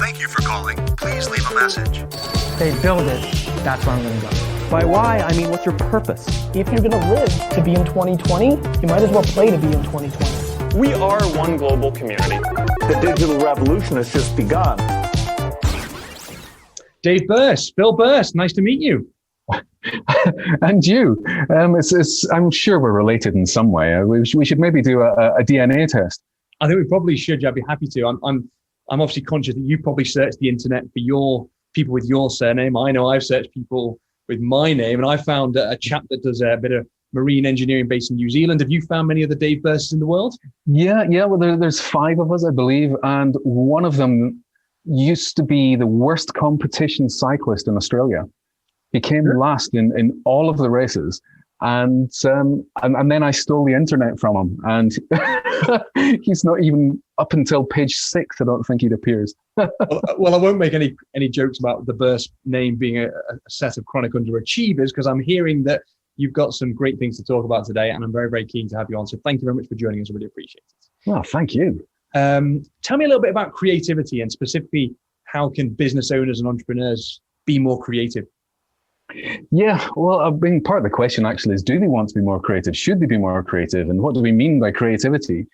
Thank you for calling. Please leave a message. They build it. That's where I'm going to go. By why, I mean, what's your purpose? If you're going to live to be in 2020, you might as well play to be in 2020. We are one global community. The digital revolution has just begun. Dave Birss, Bill Birss, nice to meet you. And you. I'm sure we're related in some way. We should maybe do a DNA test. I think we probably should. I'd be happy to. I'm obviously conscious that you probably searched the internet for your people with your surname. I know I've searched people with my name, and I found a chap that does a bit of marine engineering based in New Zealand. Have you found many of the Dave Birsses in the world? Yeah. Well, there's 5 of us, I believe, and one of them used to be the worst competition cyclist in Australia. He came last in all of the races, and then I stole the internet from him, and he's not even up until page 6. I don't think he appears. Well, I won't make any jokes about the Birss name being a set of chronic underachievers, because I'm hearing that you've got some great things to talk about today, and I'm very, very keen to have you on. So thank you very much for joining us. I really appreciate it. Well, thank you. Tell me a little bit about creativity, and specifically, how can business owners and entrepreneurs be more creative? Yeah, well, I mean, part of the question actually is, do they want to be more creative? Should they be more creative? And what do we mean by creativity?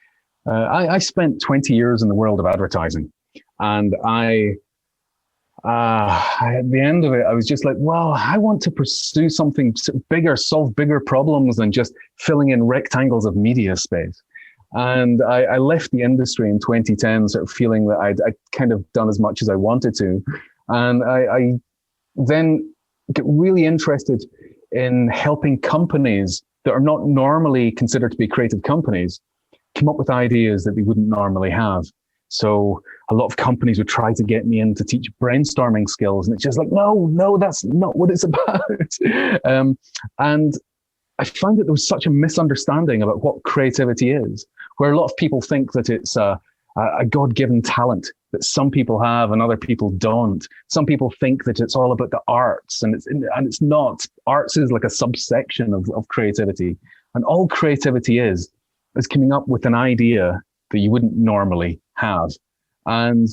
I spent 20 years in the world of advertising, and at the end of it, I was just like, well, I want to pursue something bigger, solve bigger problems than just filling in rectangles of media space. And I left the industry in 2010, sort of feeling that I'd kind of done as much as I wanted to. And I then get really interested in helping companies that are not normally considered to be creative companies come up with ideas that they wouldn't normally have. So a lot of companies would try to get me in to teach brainstorming skills, and it's just like, no, that's not what it's about. And I find that there was such a misunderstanding about what creativity is, where a lot of people think that it's a God-given talent that some people have and other people don't. Some people think that it's all about the arts, and it's not. Arts is like a subsection of creativity, and all creativity is coming up with an idea that you wouldn't normally have. And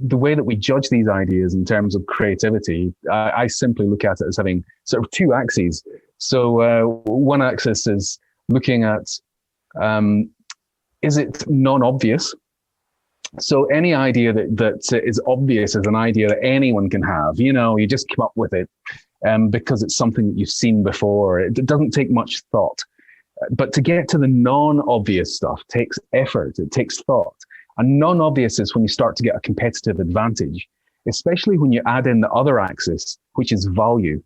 the way that we judge these ideas in terms of creativity, I simply look at it as having sort of 2 axes. So one axis is looking at, is it non-obvious? So any idea that is obvious is an idea that anyone can have. You just come up with it because it's something that you've seen before. It doesn't take much thought. But to get to the non-obvious stuff takes effort. It takes thought. And non-obvious is when you start to get a competitive advantage, especially when you add in the other axis, which is value.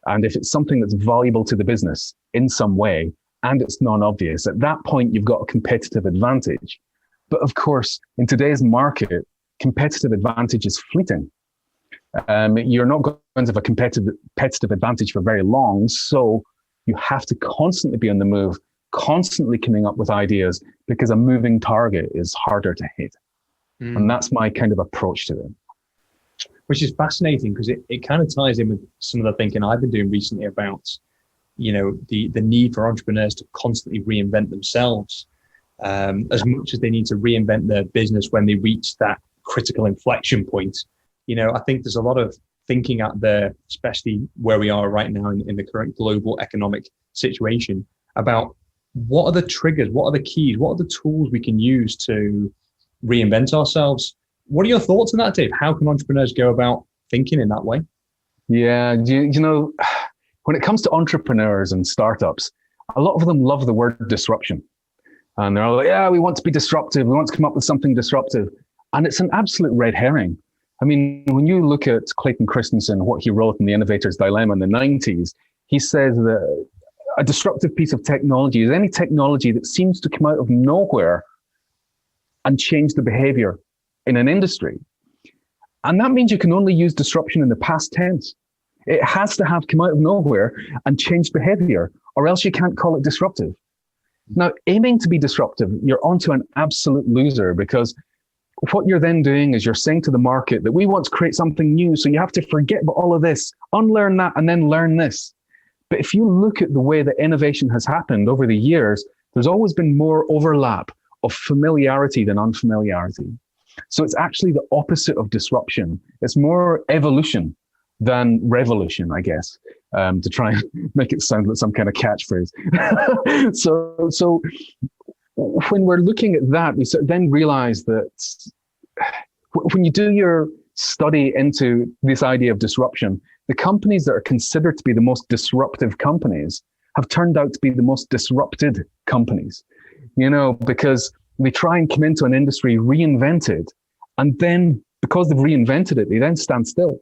And if it's something that's valuable to the business in some way, and it's non-obvious, at that point, you've got a competitive advantage. But of course, in today's market, competitive advantage is fleeting. You're not going to have a competitive advantage for very long. So you have to constantly be on the move, constantly coming up with ideas, because a moving target is harder to hit. And that's my kind of approach to it. Which is fascinating, because it kind of ties in with some of the thinking I've been doing recently about, the need for entrepreneurs to constantly reinvent themselves. As much as they need to reinvent their business when they reach that critical inflection point. I think there's a lot of thinking out there, especially where we are right now in the current global economic situation, about what are the triggers, what are the keys, what are the tools we can use to reinvent ourselves. What are your thoughts on that, Dave? How can entrepreneurs go about thinking in that way? Yeah, when it comes to entrepreneurs and startups, a lot of them love the word disruption. And they're all like, yeah, we want to be disruptive. We want to come up with something disruptive. And it's an absolute red herring. I mean, when you look at Clayton Christensen, what he wrote in The Innovator's Dilemma in the 90s, he says that a disruptive piece of technology is any technology that seems to come out of nowhere and change the behavior in an industry. And that means you can only use disruption in the past tense. It has to have come out of nowhere and changed behavior, or else you can't call it disruptive. Now, aiming to be disruptive, you're onto an absolute loser, because what you're then doing is you're saying to the market that we want to create something new, so you have to forget about all of this, unlearn that, and then learn this. But if you look at the way that innovation has happened over the years, there's always been more overlap of familiarity than unfamiliarity. So it's actually the opposite of disruption. It's more evolution than revolution, I guess, to try and make it sound like some kind of catchphrase. So when we're looking at that, we then realize that when you do your study into this idea of disruption, the companies that are considered to be the most disruptive companies have turned out to be the most disrupted companies, because they try and come into an industry reinvented, and then because they've reinvented it, they then stand still.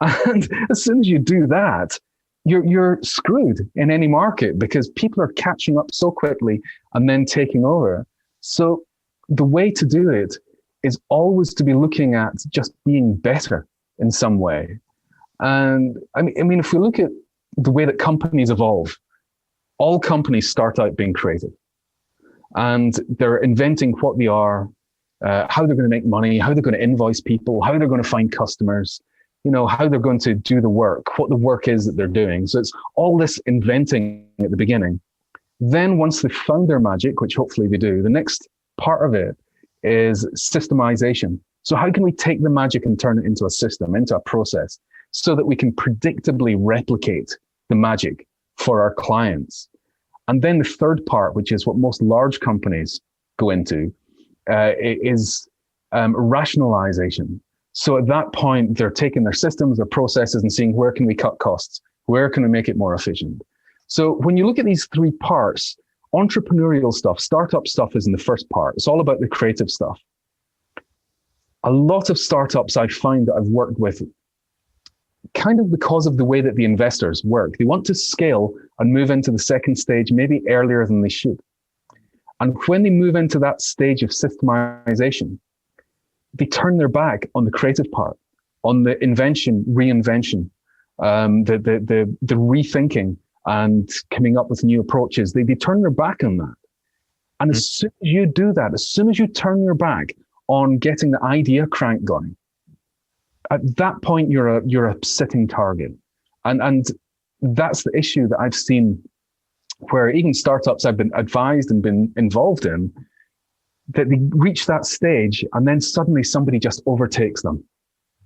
And as soon as you do that, you're screwed in any market because people are catching up so quickly and then taking over. So the way to do it is always to be looking at just being better in some way. And I mean, if we look at the way that companies evolve, all companies start out being creative. And they're inventing what they are, how they're going to make money, how they're going to invoice people, how they're going to find customers, how they're going to do the work, what the work is that they're doing. So it's all this inventing at the beginning. Then once they've found their magic, which hopefully they do, the next part of it is systemization. So how can we take the magic and turn it into a system, into a process, so that we can predictably replicate the magic for our clients? And then the third part, which is what most large companies go into, is rationalization. So at that point, they're taking their systems, their processes, and seeing where can we cut costs? Where can we make it more efficient? So when you look at these three parts, entrepreneurial stuff, startup stuff is in the first part. It's all about the creative stuff. A lot of startups I find that I've worked with, kind of because of the way that the investors work, they want to scale and move into the second stage maybe earlier than they should. And when they move into that stage of systemization, they turn their back on the creative part, on the invention, reinvention, the rethinking and coming up with new approaches. They turn their back on that. And as soon as you do that, as soon as you turn your back on getting the idea crank going, at that point you're a sitting target. And that's the issue that I've seen, where even startups I've been advised and been involved in, that they reach that stage and then suddenly somebody just overtakes them.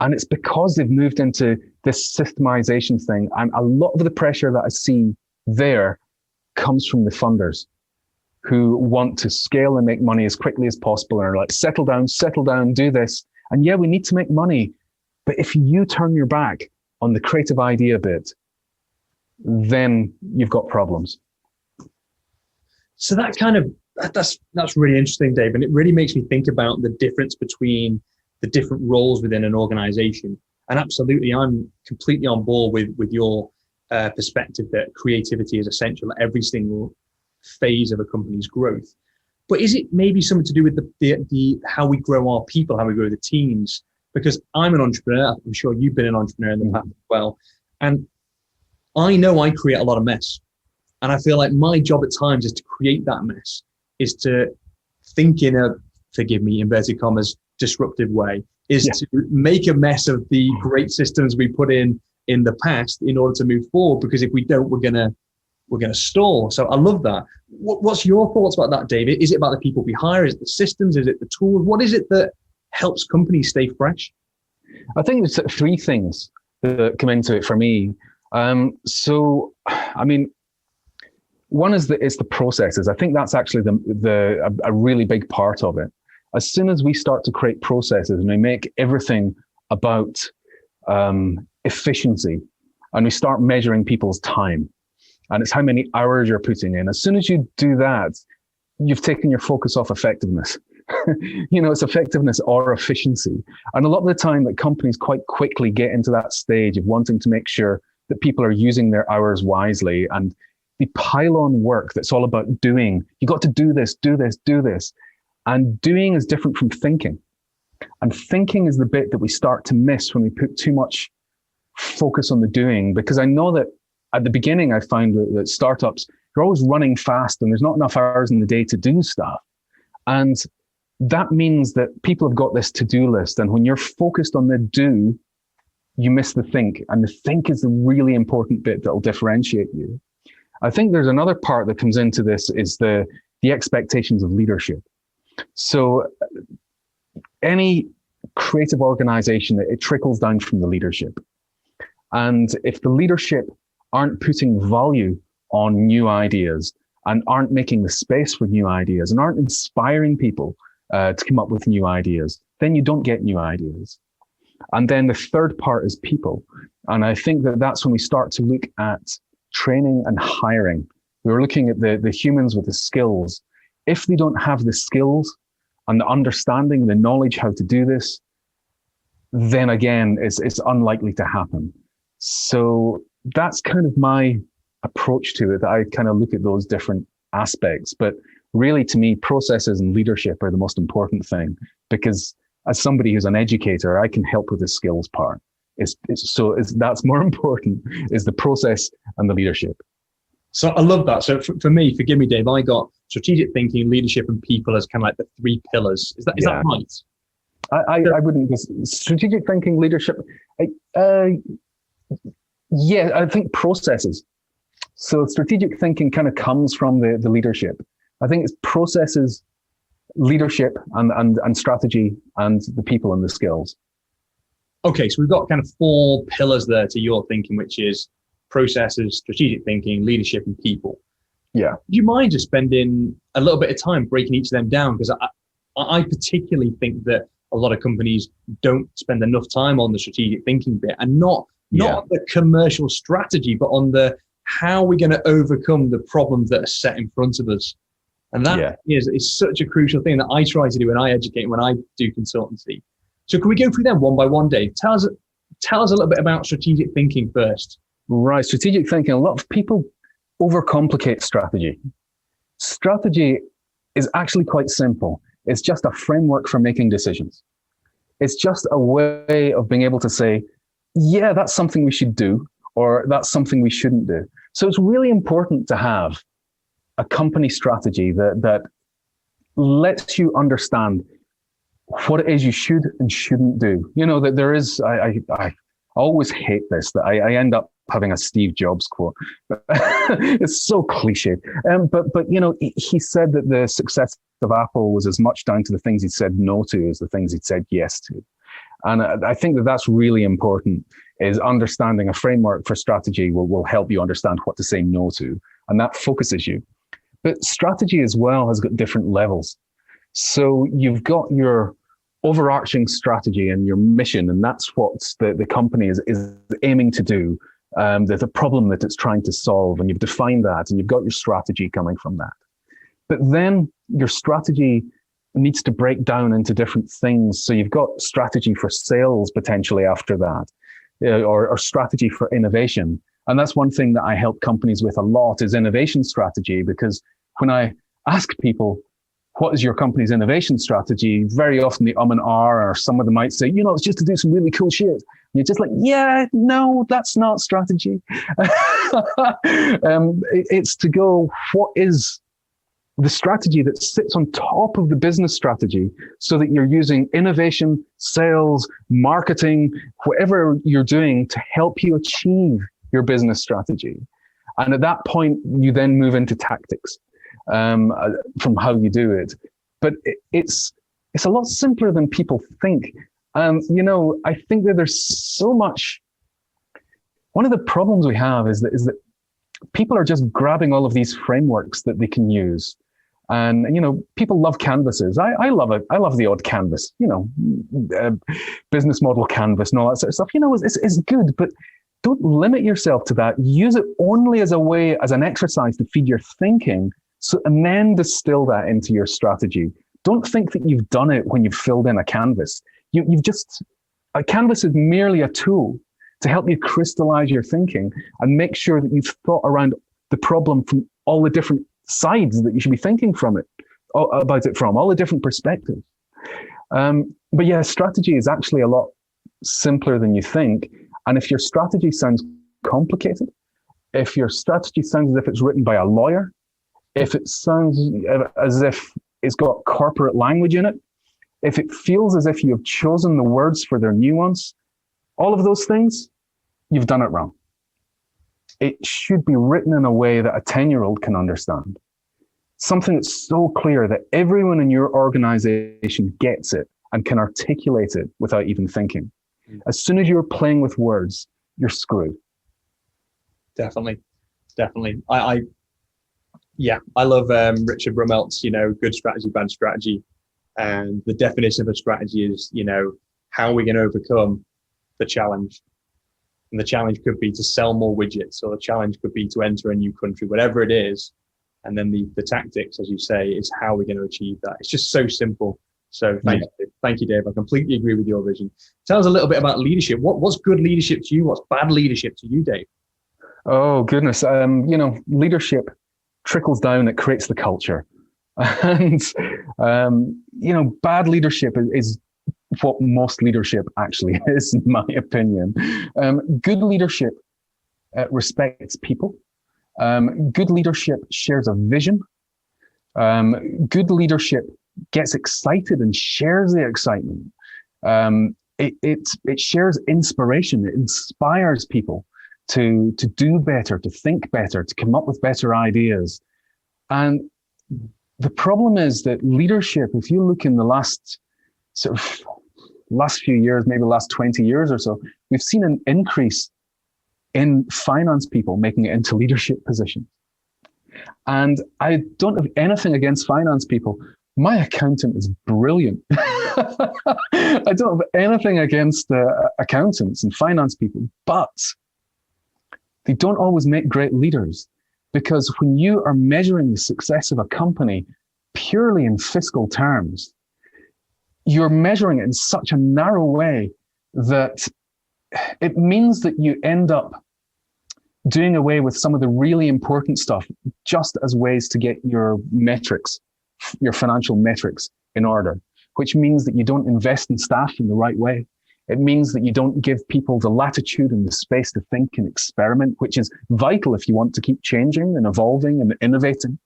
And it's because they've moved into this systemization thing. And a lot of the pressure that I see there comes from the funders who want to scale and make money as quickly as possible and are like, settle down, do this. And yeah, we need to make money. But if you turn your back on the creative idea bit, then you've got problems. So that kind of, that's really interesting, Dave. And it really makes me think about the difference between the different roles within an organization. And absolutely, I'm completely on board with your perspective that creativity is essential at every single phase of a company's growth. But is it maybe something to do with the how we grow our people, how we grow the teams? Because I'm an entrepreneur. I'm sure you've been an entrepreneur in the past as well. And I know I create a lot of mess. And I feel like my job at times is to create that mess, is to think in a, forgive me, inverted commas, disruptive way, is to make a mess of the great systems we put in the past in order to move forward. Because if we don't, we're gonna stall. So I love that. What's your thoughts about that, David? Is it about the people we hire? Is it the systems? Is it the tools? What is it that helps companies stay fresh? I think there's three things that come into it for me. So, I mean, one is the processes. I think that's actually a really big part of it. As soon as we start to create processes and we make everything about efficiency, and we start measuring people's time, and it's how many hours you're putting in. As soon as you do that, you've taken your focus off effectiveness. It's effectiveness or efficiency. And a lot of the time that companies quite quickly get into that stage of wanting to make sure that people are using their hours wisely, and they pile on work that's all about doing. You got to do this, do this, do this. And doing is different from thinking. And thinking is the bit that we start to miss when we put too much focus on the doing. Because I know that at the beginning, I find that startups, you're always running fast and there's not enough hours in the day to do stuff. And that means that people have got this to-do list. And when you're focused on the do, you miss the think. And the think is the really important bit that will differentiate you. I think there's another part that comes into this is the expectations of leadership. So any creative organization, it trickles down from the leadership. And if the leadership aren't putting value on new ideas and aren't making the space for new ideas and aren't inspiring people to come up with new ideas, then you don't get new ideas. And then the third part is people. And I think that that's when we start to look at training and hiring. We're looking at the humans with the skills. If they don't have the skills and the understanding, the knowledge how to do this, then again, it's unlikely to happen. So that's kind of my approach to it, that I kind of look at those different aspects. But really, to me, processes and leadership are the most important thing, because as somebody who's an educator, I can help with the skills part. That's more important, is the process and the leadership. So I love that. So for me, forgive me, Dave, I got strategic thinking, leadership, and people as kind of like the three pillars. Is that right? I wouldn't just strategic thinking, leadership. Yeah, I think processes. So strategic thinking kind of comes from the leadership. I think it's processes, leadership, and strategy, and the people and the skills. Okay, so we've got kind of four pillars there to your thinking, which is processes, strategic thinking, leadership, and people. Yeah. Do you mind just spending a little bit of time breaking each of them down? Because I particularly think that a lot of companies don't spend enough time on the strategic thinking bit, and not on the commercial strategy, but on the how we're going to overcome the problems that are set in front of us. And that is such a crucial thing that I try to do when I educate, when I do consultancy. So can we go through them one by one, Dave? Tell us a little bit about strategic thinking first. Right, strategic thinking. A lot of people overcomplicate strategy. Strategy is actually quite simple. It's just a framework for making decisions. It's just a way of being able to say, yeah, that's something we should do, or that's something we shouldn't do. So it's really important to have a company strategy that lets you understand what it is you should and shouldn't do. You know, that there is, I always hate this, that I end up having a Steve Jobs quote. It's so cliche. But you know, he said that the success of Apple was as much down to the things he'd said no to as the things he'd said yes to. And I think that that's really important, is understanding a framework for strategy will help you understand what to say no to. And that focuses you. But strategy as well has got different levels. So you've got your overarching strategy and your mission, and that's what the company is aiming to do. There's a problem that it's trying to solve, and you've defined that, and you've got your strategy coming from that. But then your strategy needs to break down into different things. So you've got strategy for sales potentially after that, or strategy for innovation. And that's one thing that I help companies with a lot, is innovation strategy, because when I ask people, what is your company's innovation strategy? Very often the and ah, or some of them might say, you know, it's just to do some really cool shit. And you're just like, yeah, no, that's not strategy. It's to go, what is the strategy that sits on top of the business strategy, so that you're using innovation, sales, marketing, whatever you're doing to help you achieve your business strategy. And at that point, you then move into tactics from how you do it. But it's a lot simpler than people think. You know, I think that there's so much. One of the problems we have is that people are just grabbing all of these frameworks that they can use. And, you know, people love canvases. I love it. I love the odd canvas, you know, business model canvas and all that sort of stuff. You know, it's good, but don't limit yourself to that. Use it only as a way, as an exercise to feed your thinking. So, and then distill that into your strategy. Don't think that you've done it when you've filled in a canvas. A canvas is merely a tool to help you crystallize your thinking and make sure that you've thought around the problem from all the different sides that you should be thinking about it from, all the different perspectives. But yeah, strategy is actually a lot simpler than you think. And if your strategy sounds complicated, if your strategy sounds as if it's written by a lawyer, if it sounds as if it's got corporate language in it, if it feels as if you have chosen the words for their nuance, all of those things, you've done it wrong. It should be written in a way that a 10-year-old can understand. Something that's so clear that everyone in your organization gets it and can articulate it without even thinking. As soon as you're playing with words, you're screwed. Definitely. I love Richard Rummelt's, good strategy, bad strategy. And the definition of a strategy is, how are we going to overcome the challenge? And the challenge could be to sell more widgets, or the challenge could be to enter a new country, whatever it is. And then the tactics, as you say, is how we're going to achieve that. It's just so simple. So thank you, Dave. I completely agree with your vision. Tell us a little bit about leadership. What's good leadership to you? What's bad leadership to you, Dave? Oh, goodness. Leadership trickles down, it creates the culture. And, bad leadership is what most leadership actually is, in my opinion. Good leadership respects people. Good leadership shares a vision. Good leadership gets excited and shares the excitement. It shares inspiration. It inspires people to do better, to think better, to come up with better ideas. And the problem is that leadership, if you look in the last few years, maybe the last 20 years or so, we've seen an increase in finance people making it into leadership positions. And I don't have anything against finance people. My accountant is brilliant. I don't have anything against accountants and finance people, but they don't always make great leaders, because when you are measuring the success of a company purely in fiscal terms, you're measuring it in such a narrow way that it means that you end up doing away with some of the really important stuff just as ways to get your metrics, your financial metrics in order, which means that you don't invest in staff in the right way. It means that you don't give people the latitude and the space to think and experiment, which is vital if you want to keep changing and evolving and innovating.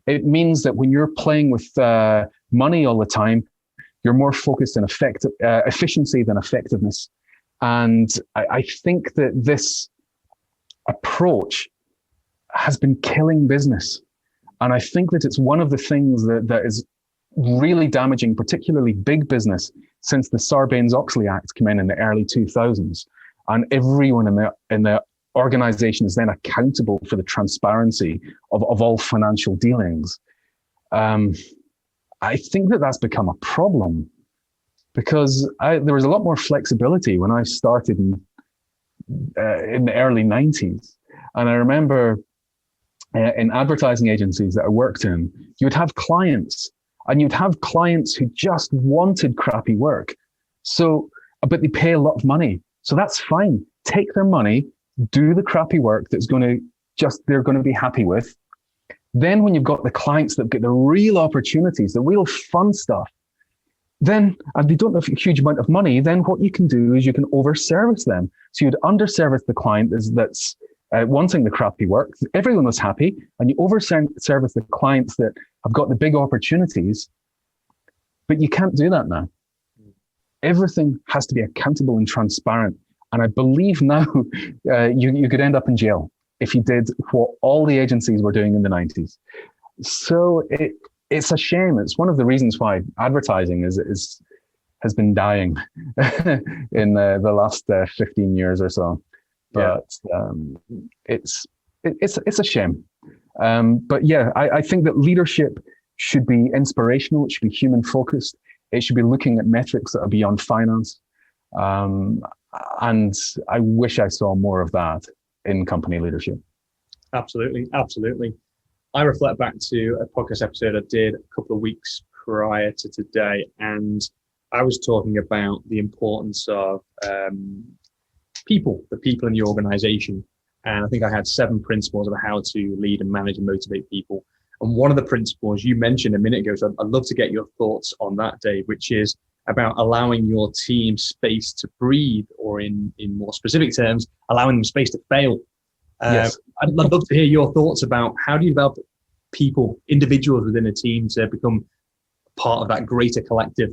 It means that when you're playing with money all the time, you're more focused on efficiency than effectiveness. And I think that this approach has been killing business. And I think that it's one of the things that is really damaging, particularly big business, since the Sarbanes-Oxley Act came in the early 2000s. And everyone in the organization is then accountable for the transparency of all financial dealings. I think that that's become a problem, because there was a lot more flexibility when I started in the early 90s. And I remember in advertising agencies that I worked in, you'd have clients, and you'd have clients who just wanted crappy work. But they pay a lot of money. So that's fine. Take their money, do the crappy work they're going to be happy with. Then when you've got the clients that get the real opportunities, the real fun stuff, and they don't have a huge amount of money, then what you can do is you can overservice them. So you'd underservice the client that's wanting the crappy work. Everyone was happy, and you overservice the clients that have got the big opportunities. But you can't do that now. Everything has to be accountable and transparent. And I believe now you could end up in jail if you did what all the agencies were doing in the 90s. So it's a shame. It's one of the reasons why advertising has been dying in the last 15 years or so. But it's a shame. But yeah, I think that leadership should be inspirational. It should be human focused. It should be looking at metrics that are beyond finance. And I wish I saw more of that in company leadership. Absolutely. I reflect back to a podcast episode I did a couple of weeks prior to today, and I was talking about the importance of the people in the organization. And I think I had 7 principles of how to lead and manage and motivate people. And one of the principles you mentioned a minute ago, so I'd love to get your thoughts on that, Dave, which is about allowing your team space to breathe, or in more specific terms, allowing them space to fail. Yes. I'd love to hear your thoughts about how do you develop people, individuals within a team, to become part of that greater collective?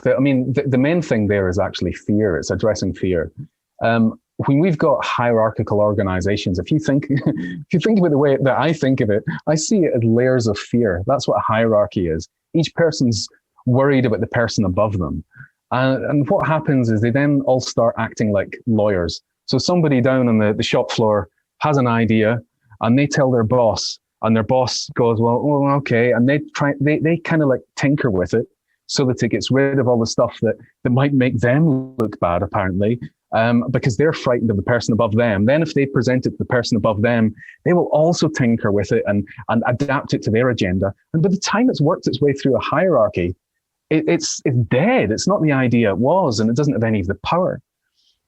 The main thing there is actually fear. It's addressing fear. When we've got hierarchical organizations, if you think about the way that I think of it, I see it as layers of fear. That's what a hierarchy is. Each person's worried about the person above them. And what happens is they then all start acting like lawyers. So somebody down on the shop floor has an idea and they tell their boss, and their boss goes, well, oh, okay. And they kind of like tinker with it so that it gets rid of all the stuff that might make them look bad, apparently, because they're frightened of the person above them. Then if they present it to the person above them, they will also tinker with it and adapt it to their agenda. And by the time it's worked its way through a hierarchy, it's dead. It's not the idea it was, and it doesn't have any of the power.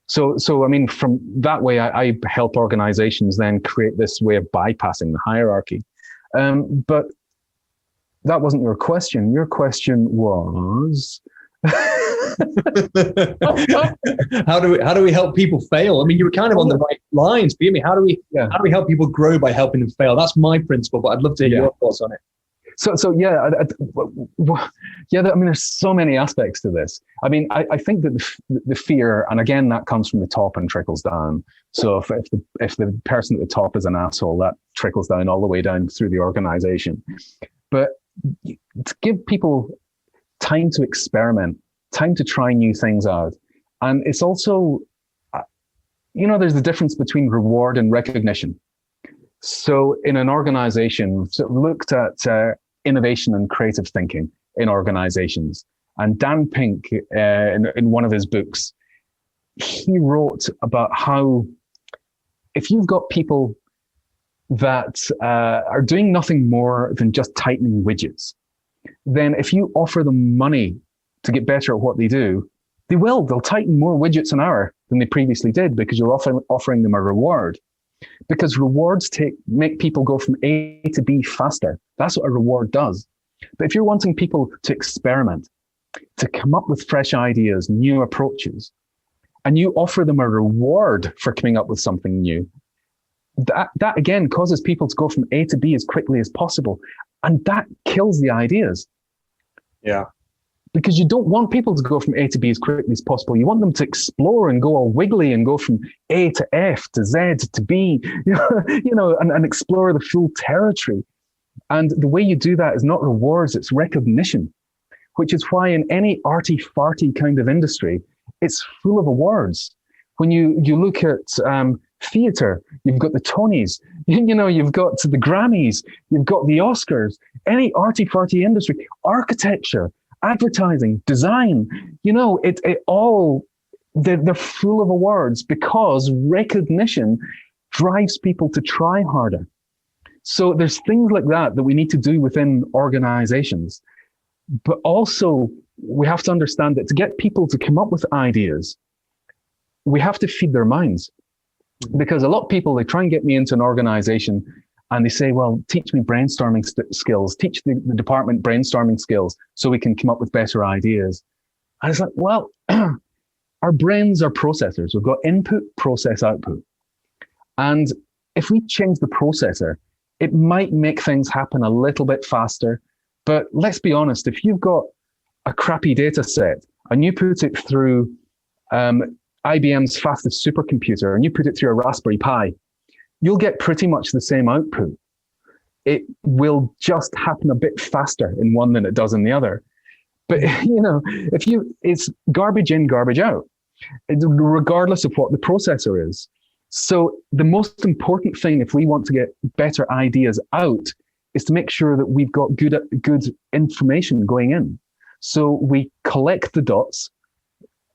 So I mean, from that way, I help organizations then create this way of bypassing the hierarchy. But that wasn't your question. Your question was, how do we help people fail? I mean, you were kind of on the right lines. Forgive me. How do we help people grow by helping them fail? That's my principle, but I'd love to hear your thoughts on it. So yeah, I mean, there's so many aspects to this. I mean, I think that the fear, and again, that comes from the top and trickles down. So if the person at the top is an asshole, that trickles down all the way down through the organization. But to give people time to experiment, time to try new things out, and it's also, there's the difference between reward and recognition. So in an organization, looked at innovation and creative thinking in organizations. And Dan Pink, in one of his books, he wrote about how if you've got people that are doing nothing more than just tightening widgets, then if you offer them money to get better at what they do, they'll tighten more widgets an hour than they previously did because you're offering them a reward. Because rewards make people go from A to B faster. That's what a reward does. But if you're wanting people to experiment, to come up with fresh ideas, new approaches, and you offer them a reward for coming up with something new, that again causes people to go from A to B as quickly as possible. And that kills the ideas. Yeah. Because you don't want people to go from A to B as quickly as possible. You want them to explore and go all wiggly and go from A to F to Z to B, and explore the full territory. And the way you do that is not rewards, it's recognition, which is why in any arty-farty kind of industry, it's full of awards. When you look at theater, you've got the Tonys, you've got the Grammys, you've got the Oscars, any arty-farty industry, architecture, advertising, design, they're full of awards because recognition drives people to try harder. So there's things like that we need to do within organizations. But also we have to understand that to get people to come up with ideas, we have to feed their minds. Because a lot of people, they try and get me into an organization and they say, well, teach me brainstorming skills, teach the department brainstorming skills so we can come up with better ideas. And it's like, well, our brains are processors. We've got input, process, output. And if we change the processor, it might make things happen a little bit faster. But let's be honest, if you've got a crappy data set and you put it through IBM's fastest supercomputer and you put it through a Raspberry Pi, you'll get pretty much the same output. It will just happen a bit faster in one than it does in the other. But, it's garbage in, garbage out, regardless of what the processor is. So the most important thing, if we want to get better ideas out, is to make sure that we've got good information going in. So we collect the dots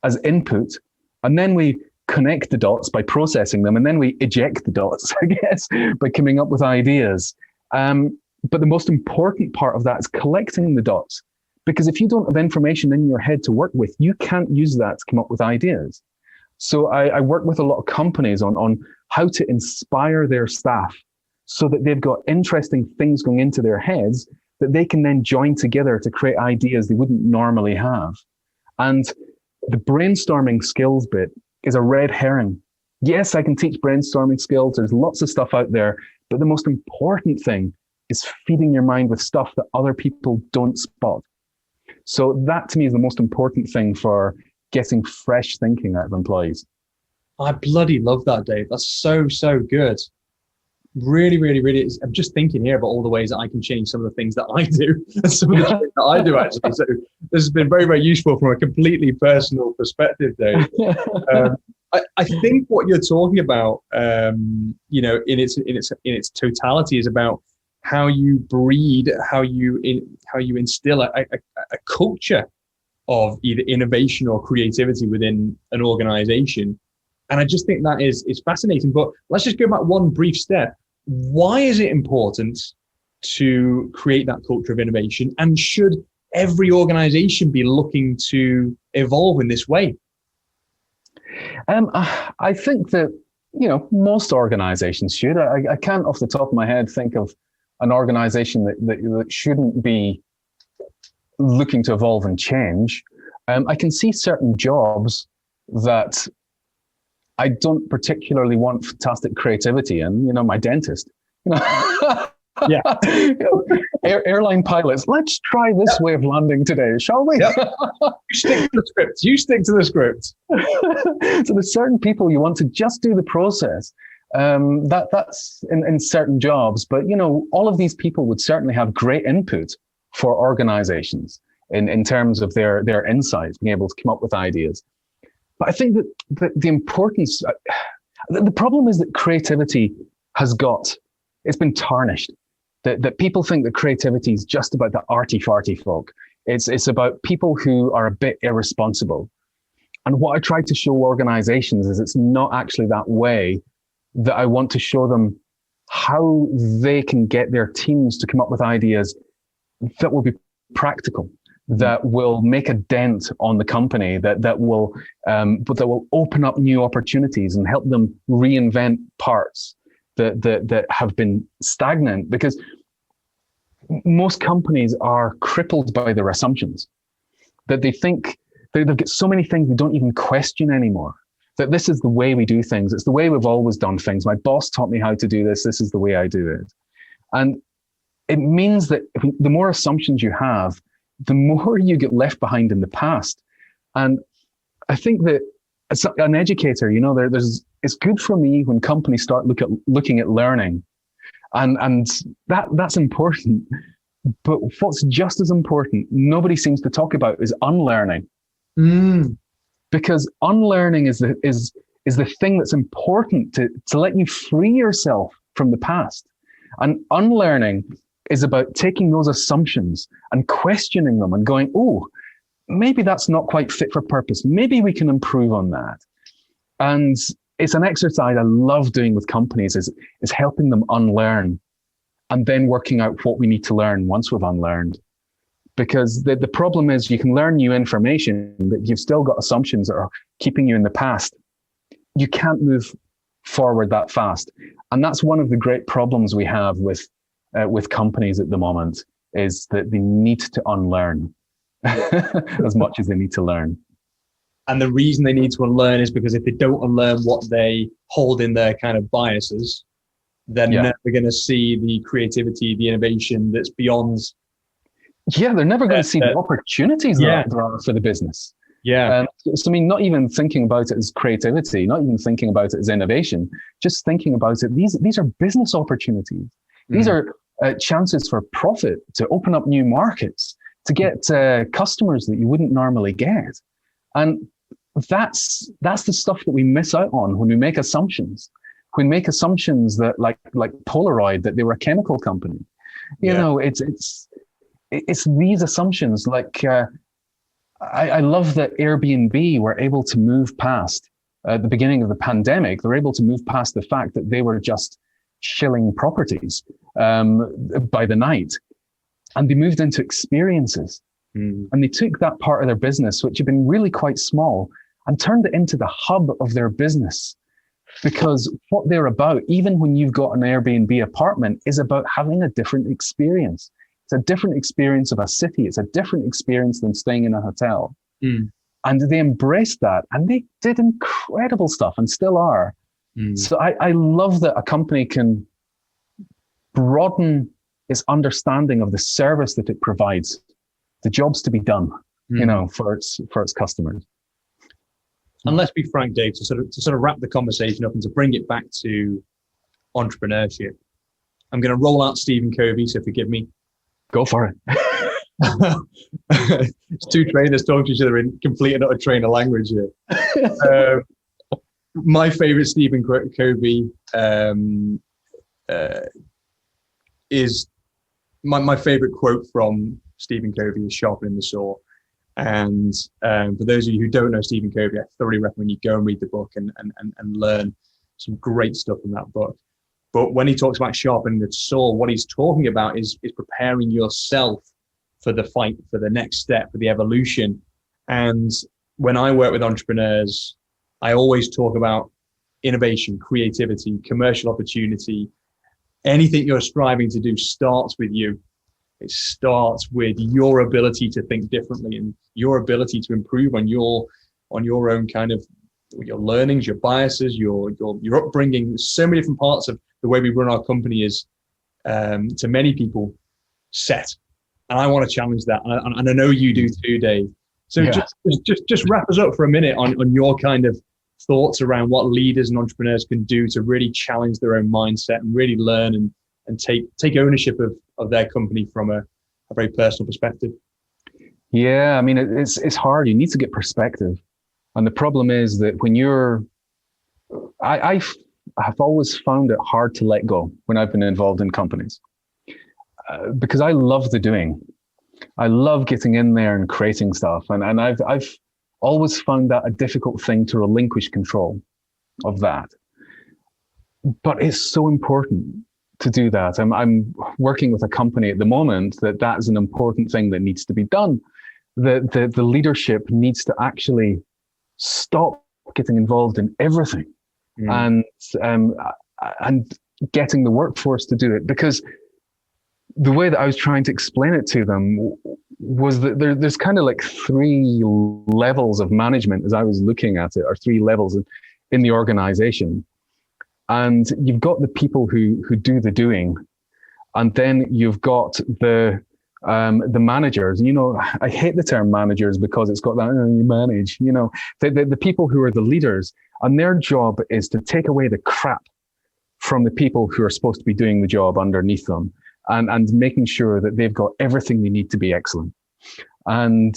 as input, and then we connect the dots by processing them, and then we eject the dots, I guess, by coming up with ideas. But the most important part of that is collecting the dots, because if you don't have information in your head to work with, you can't use that to come up with ideas. So I work with a lot of companies on how to inspire their staff so that they've got interesting things going into their heads that they can then join together to create ideas they wouldn't normally have. And the brainstorming skills bit is a red herring. Yes, I can teach brainstorming skills. There's lots of stuff out there, but the most important thing is feeding your mind with stuff that other people don't spot. So that to me is the most important thing for getting fresh thinking out of employees. I bloody love that, Dave. That's so good. Really, really, really. I'm just thinking here about all the ways that I can change some of the things that I do and some of the things that I do actually. So this has been very, very useful from a completely personal perspective, Dave. I think what you're talking about, you know, in its totality, is about how you breed, how you instill a culture of either innovation or creativity within an organization. And I just think that is fascinating. But let's just go back one brief step. Why is it important to create that culture of innovation? And should every organization be looking to evolve in this way? I think that, you know, most organizations should. I can't off the top of my head think of an organization that shouldn't be looking to evolve and change. I can see certain jobs that I don't particularly want fantastic creativity in, you know, my dentist, you know. Yeah. Airline pilots, let's try this way of landing today, shall we? Yep. You stick to the script. You stick to the script. So there's certain people you want to just do the process. That's in certain jobs, but you know, all of these people would certainly have great input for organizations in terms of their insights, being able to come up with ideas. But I think that the importance, the problem is that creativity it's been tarnished. That people think that creativity is just about the arty-farty folk. It's about people who are a bit irresponsible. And what I try to show organizations is it's not actually that way, that I want to show them how they can get their teams to come up with ideas that will be practical, that will make a dent on the company, that will open up new opportunities and help them reinvent parts that have been stagnant, because most companies are crippled by their assumptions, that they think they've got so many things they don't even question anymore, that this is the way we do things. It's the way we've always done things. My boss taught me how to do this. This is the way I do it. And it means that the more assumptions you have, the more you get left behind in the past. And I think that as an educator, you know, it's good for me when companies start looking at learning, and that's important. But what's just as important, nobody seems to talk about, is unlearning. Because unlearning is the thing that's important to let you free yourself from the past. And unlearning is about taking those assumptions and questioning them and going, oh, maybe that's not quite fit for purpose. Maybe we can improve on that. And it's an exercise I love doing with companies, is helping them unlearn and then working out what we need to learn once we've unlearned. Because the problem is you can learn new information, but you've still got assumptions that are keeping you in the past. You can't move forward that fast. And that's one of the great problems we have with companies at the moment, is that they need to unlearn as much as they need to learn. And the reason they need to unlearn is because if they don't unlearn what they hold in their kind of biases, they're never going to see the creativity, the innovation that's beyond. Yeah, they're never going to see the opportunities that there are for the business. Yeah. So I mean, not even thinking about it as creativity, not even thinking about it as innovation, just thinking about it, these are business opportunities. These are chances for profit, to open up new markets, to get customers that you wouldn't normally get. And that's the stuff that we miss out on when we make assumptions. When we make assumptions that like Polaroid, that they were a chemical company. You know, it's these assumptions. Like I love that Airbnb were able to move past at the beginning of the pandemic. They're able to move past the fact that they were just shilling properties by the night, and they moved into experiences. And they took that part of their business, which had been really quite small, and turned it into the hub of their business. Because what they're about, even when you've got an Airbnb apartment, is about having a different experience. It's a different experience of a city. It's a different experience than staying in a hotel. And they embraced that, and they did incredible stuff, and still are. So I love that a company can broaden its understanding of the service that it provides, the jobs to be done, you know, for its customers. And let's be frank, Dave, to sort of wrap the conversation up and to bring it back to entrepreneurship. I'm going to roll out Stephen Covey, so forgive me. Go for it. It's two trainers talking to each other in complete and utter trainer language here. My favorite Stephen Covey is my favorite quote from Stephen Covey is "Sharpen the saw." And for those of you who don't know Stephen Covey, I thoroughly recommend you go and read the book and learn some great stuff in that book. But when he talks about sharpening the saw, what he's talking about is preparing yourself for the fight, for the next step, for the evolution. And when I work with entrepreneurs, I always talk about innovation, creativity, commercial opportunity. Anything you're striving to do starts with you. It starts with your ability to think differently and your ability to improve on your own kind of your learnings, your biases, your upbringing. So many different parts of the way we run our company is, to many people, set. And I want to challenge that, and I know you do too, Dave. So Yeah. just wrap us up for a minute on your kind of thoughts around what leaders and entrepreneurs can do to really challenge their own mindset and really learn and take ownership of their company from a very personal perspective. Yeah, I mean, it's hard. You need to get perspective. And the problem is that when I've always found it hard to let go when I've been involved in companies, because I love the doing. I love getting in there and creating stuff. And I've always found that a difficult thing to relinquish control of that. But it's so important to do that. I'm working with a company at the moment that's an important thing that needs to be done. The leadership needs to actually stop getting involved in everything and getting the workforce to do it. Because the way that I was trying to explain it to them was that there's kind of like 3 levels of management as I was looking at it, or 3 levels in the organization. And you've got the people who do the doing, and then you've got the managers. You know, I hate the term managers because it's got that you manage. You know, the people who are the leaders, and their job is to take away the crap from the people who are supposed to be doing the job underneath them, and making sure that they've got everything they need to be excellent. And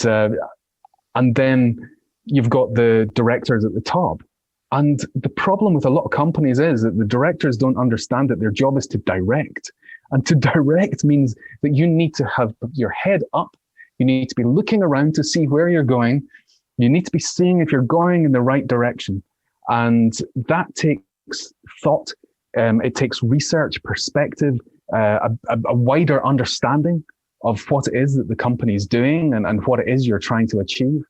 then you've got the directors at the top. And the problem with a lot of companies is that the directors don't understand that their job is to direct. And to direct means that you need to have your head up. You need to be looking around to see where you're going. You need to be seeing if you're going in the right direction. And that takes thought. It takes research, perspective, a wider understanding of what it is that the company is doing and what it is you're trying to achieve.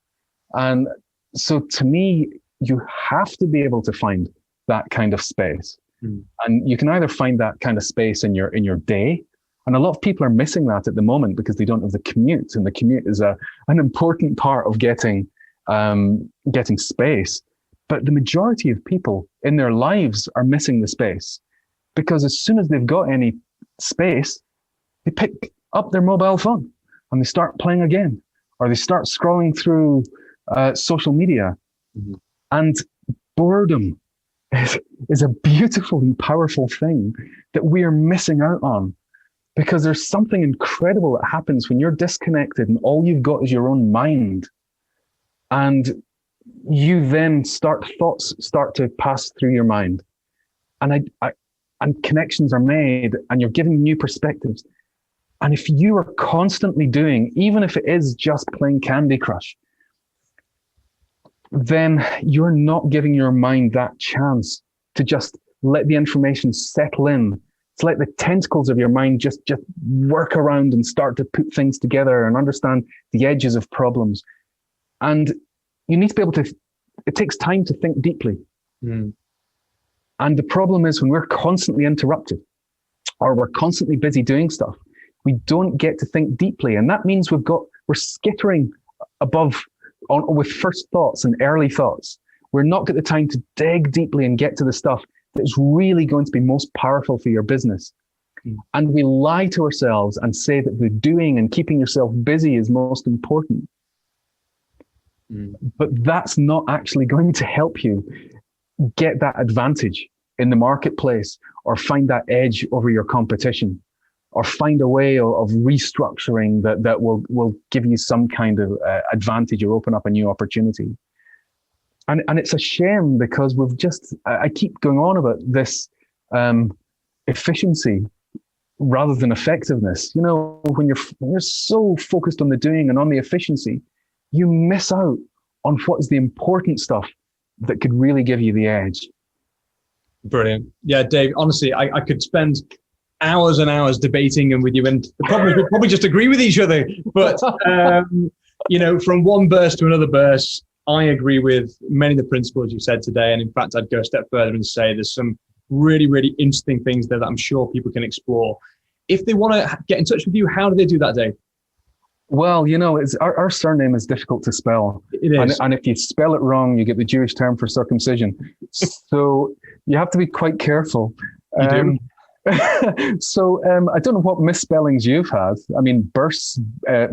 And so to me, you have to be able to find that kind of space. And you can either find that kind of space in your day, and a lot of people are missing that at the moment because they don't have the commute, and the commute is an important part of getting space. But the majority of people in their lives are missing the space, because as soon as they've got any space, they pick up their mobile phone and they start playing again, or they start scrolling through social media. And boredom is a beautiful and powerful thing that we are missing out on, because there's something incredible that happens when you're disconnected and all you've got is your own mind. And you then thoughts start to pass through your mind, and connections are made, and you're giving new perspectives. And if you are constantly doing, even if it is just playing Candy Crush, then you're not giving your mind that chance to just let the information settle in. To let the tentacles of your mind just work around and start to put things together and understand the edges of problems. And you need to be able to, it takes time to think deeply. And the problem is when we're constantly interrupted, or we're constantly busy doing stuff, we don't get to think deeply. And that means we're skittering above with first thoughts and early thoughts. We're not getting the time to dig deeply and get to the stuff that is really going to be most powerful for your business. And we lie to ourselves and say that the doing and keeping yourself busy is most important. But that's not actually going to help you get that advantage in the marketplace, or find that edge over your competition, or find a way of restructuring that will give you some kind of advantage or open up a new opportunity. And it's a shame because I keep going on about this efficiency rather than effectiveness. You know, when you're so focused on the doing and on the efficiency, you miss out on what is the important stuff that could really give you the edge. Brilliant. Yeah, Dave, honestly, I could spend hours and hours debating and with you, and the problem is we'll probably just agree with each other. But, you know, from one burst to another burst, I agree with many of the principles you said today. And in fact, I'd go a step further and say there's some really, really interesting things there that I'm sure people can explore. If they want to get in touch with you, how do they do that, Dave? Well, you know, our surname is difficult to spell. It is. And if you spell it wrong, you get the Jewish term for circumcision. So you have to be quite careful. You do? So I don't know what misspellings you've had. I mean, birds. I've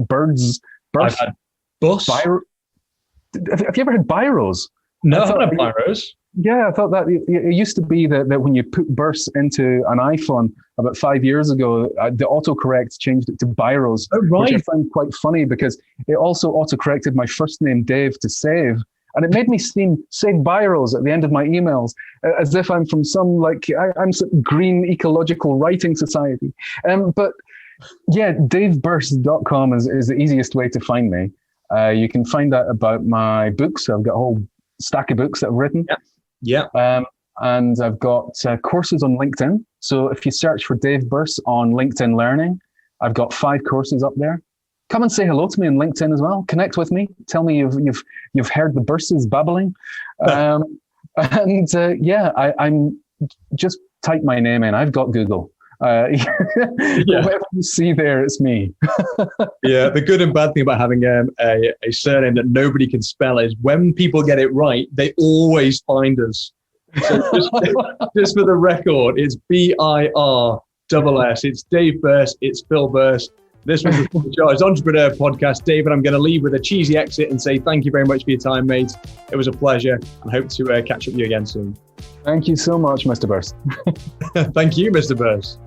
had bus. Have you ever had biros? No, I haven't had biros. Yeah, I thought that it used to be that when you put Birss into an iPhone about 5 years ago, the autocorrect changed it to biros, which I find quite funny because it also autocorrected my first name, Dave, to save. And it made me save biros at the end of my emails, as if I'm from I'm some green ecological writing society. But yeah, davebirss.com is the easiest way to find me. You can find out about my books. I've got a whole stack of books that I've written. Yeah. And I've got courses on LinkedIn. So if you search for Dave Birss on LinkedIn Learning, I've got 5 courses up there. Come and say hello to me on LinkedIn as well. Connect with me. Tell me you've heard the Birsses babbling. I'm just type my name in. I've got Google. Whatever you see there, it's me. Yeah, the good and bad thing about having a surname that nobody can spell is when people get it right, they always find us. So just for the record, it's BIRSS. It's Dave Birss. It's Phil Birss. This was the Charged Entrepreneur Podcast. David, I'm going to leave with a cheesy exit and say thank you very much for your time, mate. It was a pleasure. I hope to catch up with you again soon. Thank you so much, Mr. Birss. Thank you, Mr. Birss.